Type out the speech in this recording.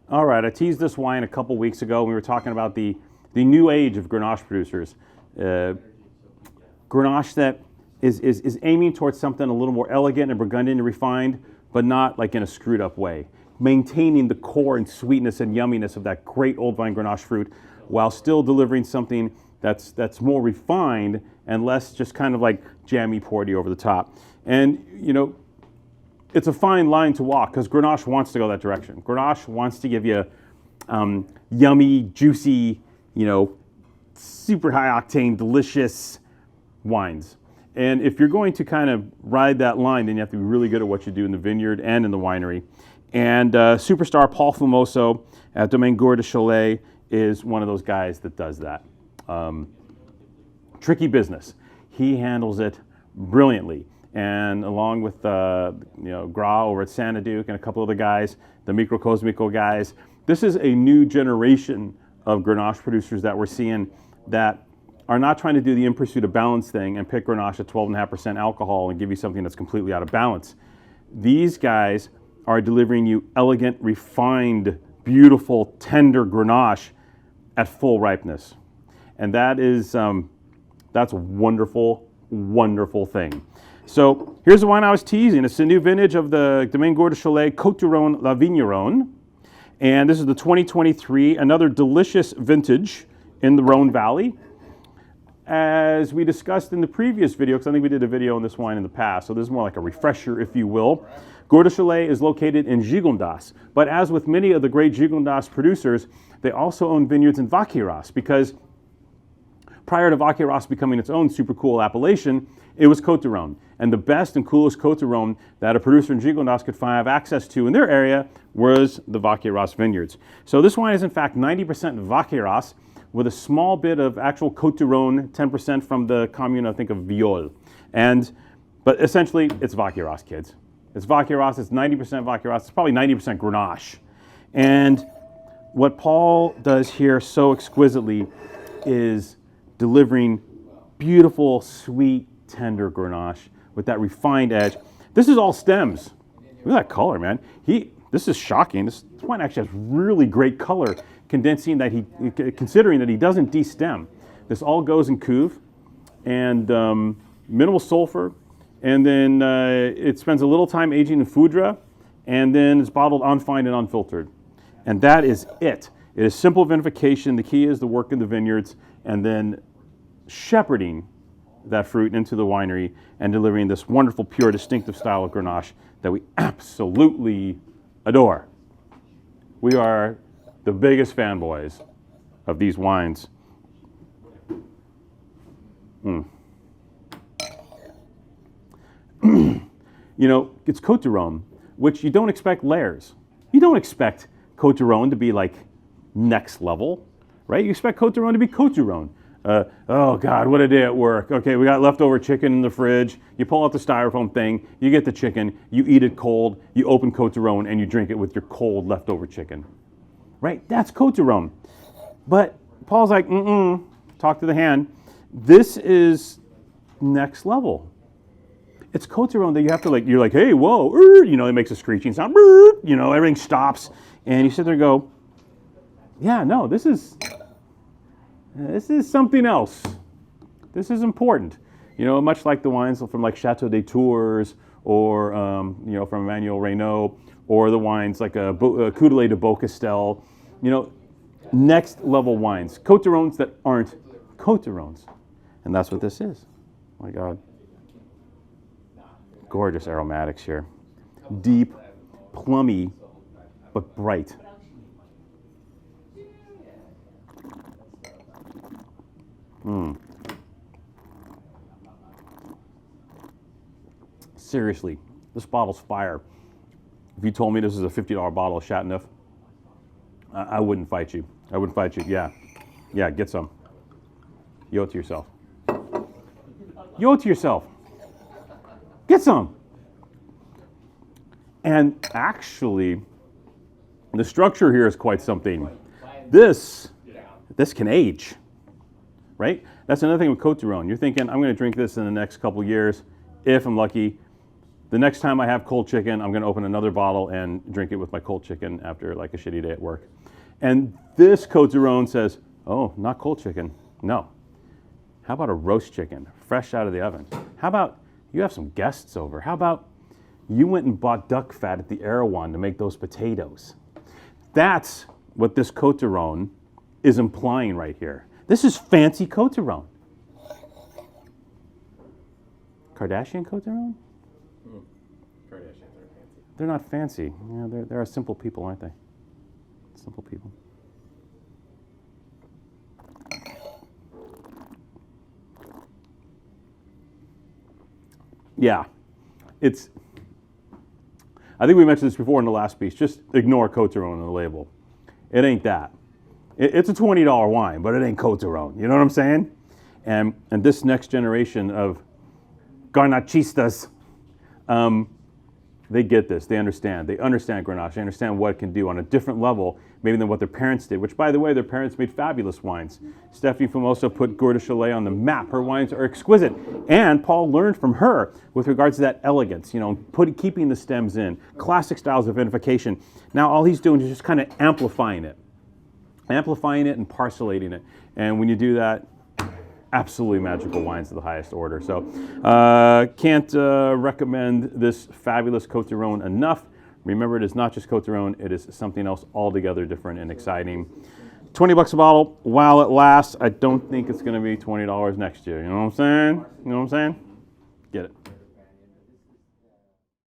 All right, I teased this wine a couple weeks ago. We were talking about the new age of Grenache producers. Grenache that is aiming towards something a little more elegant and Burgundian and refined, but not like in a screwed up way. Maintaining the core and sweetness and yumminess of that great old vine Grenache fruit while still delivering something that's more refined and less just kind of like jammy porty over the top. And you know, it's a fine line to walk because Grenache wants to go that direction. Grenache wants to give you yummy, juicy, you know, super high octane, delicious wines. And if you're going to kind of ride that line, then you have to be really good at what you do in the vineyard and in the winery. And superstar Paul Fumoso at Domaine Gour de Chaulé is one of those guys that does that. Tricky business. He handles it brilliantly. And along with Gra over at Sanaduke and a couple other guys, the Microcosmico guys, this is a new generation of Grenache producers that we're seeing that are not trying to do the in pursuit of balance thing and pick Grenache at 12.5% alcohol and give you something that's completely out of balance. These guys are delivering you elegant, refined, beautiful, tender Grenache at full ripeness. And that is, that's a wonderful, wonderful thing. So here's the wine I was teasing. It's a new vintage of the Domaine Gour de Chaulé, Côtes du Rhône, La Vigneronne. And this is the 2023, another delicious vintage in the Rhone Valley. As we discussed in the previous video, because I think we did a video on this wine in the past, so this is more like a refresher, if you will. Gour de Chaulé is located in Gigondas, but as with many of the great Gigondas producers, they also own vineyards in Vacqueyras, because prior to Vacqueyras becoming its own super cool appellation, it was Côtes du Rhône. And the best and coolest Côtes du Rhône that a producer in Gigondas could have access to in their area was the Vacqueyras vineyards. So this wine is in fact 90% Vacqueyras, with a small bit of actual Côtes du Rhône, 10% from the commune, I think, of Viol. But essentially, it's Vacqueyras, kids. It's Vacqueyras, it's 90% Vacqueyras, it's probably 90% Grenache. And what Paul does here so exquisitely is delivering beautiful, sweet, tender Grenache with that refined edge. This is all stems. Look at that color, man. This is shocking. This wine actually has really great color, considering that he doesn't de-stem. This all goes in cuve and minimal sulfur, and then it spends a little time aging in foudre, and then it's bottled unfined and unfiltered. And that is it. It is simple vinification. The key is the work in the vineyards, and then shepherding that fruit into the winery and delivering this wonderful, pure, distinctive style of Grenache that we absolutely adore. We are the biggest fanboys of these wines. You know, it's Côtes du Rhône, which you don't expect layers. You don't expect Côtes du Rhône to be like next level, right? You expect Côtes du Rhône to be Côtes du Rhône. Oh God, what a day at work. Okay, we got leftover chicken in the fridge. You pull out the styrofoam thing, you get the chicken, you eat it cold, you open Côtes du Rhône, and you drink it with your cold leftover chicken. Right? That's Côtes du Rhône. But Paul's like, talk to the hand. This is next level. It's Côtes du Rhône that you have to you're like, hey, whoa, you know, it makes a screeching sound, you know, everything stops. And you sit there and go, yeah, no, this is something else. This is important. You know, much like the wines from like Chateau des Tours or, you know, from Emmanuel Reynaud, or the wines like a Coudelet de Beaucastel, you know, next level wines. Côtes du Rhônes that aren't Côtes du Rhônes. And that's what this is. Oh my God. Gorgeous aromatics here. Deep, plummy, but bright. Seriously, this bottle's fire. If you told me this is a $50 bottle of Chateauneuf, I wouldn't fight you. I wouldn't fight you. Yeah, get some. You owe it to yourself. You owe it to yourself. Get some. And actually, the structure here is quite something. This can age, right? That's another thing with Côtes du Rhône. You're thinking, I'm going to drink this in the next couple years, if I'm lucky. The next time I have cold chicken, I'm going to open another bottle and drink it with my cold chicken after like a shitty day at work. And this Côtes du Rhône says, oh, not cold chicken. No. How about a roast chicken, fresh out of the oven? How about you have some guests over? How about you went and bought duck fat at the Erewhon to make those potatoes? That's what this Côtes du Rhône is implying right here. This is fancy Côtes du Rhône. Kardashian Côtes du Rhône? Kardashians are fancy. They're not fancy. Yeah, they're simple people, aren't they? Simple people. Yeah, I think we mentioned this before in the last piece. Just ignore Côtes du Rhône on the label. It ain't that. It's a $20 wine, but it ain't Côtes du Rhône. You know what I'm saying? And this next generation of garnachistas, they get this. They understand. They understand Grenache. They understand what it can do on a different level, maybe than what their parents did, which, by the way, their parents made fabulous wines. Stephanie Famoso put Gour de Chaulé on the map. Her wines are exquisite. And Paul learned from her with regards to that elegance, keeping the stems in, classic styles of vinification. Now, all he's doing is just kind of amplifying it and parcellating it. And when you do that, absolutely magical wines of the highest order. So can't recommend this fabulous Côtes du Rhône enough. Remember, it is not just Côtes du Rhône, it is something else altogether different and exciting. $20 a bottle while it lasts. I don't think it's going to be $20 next year. You know what I'm saying? Get it.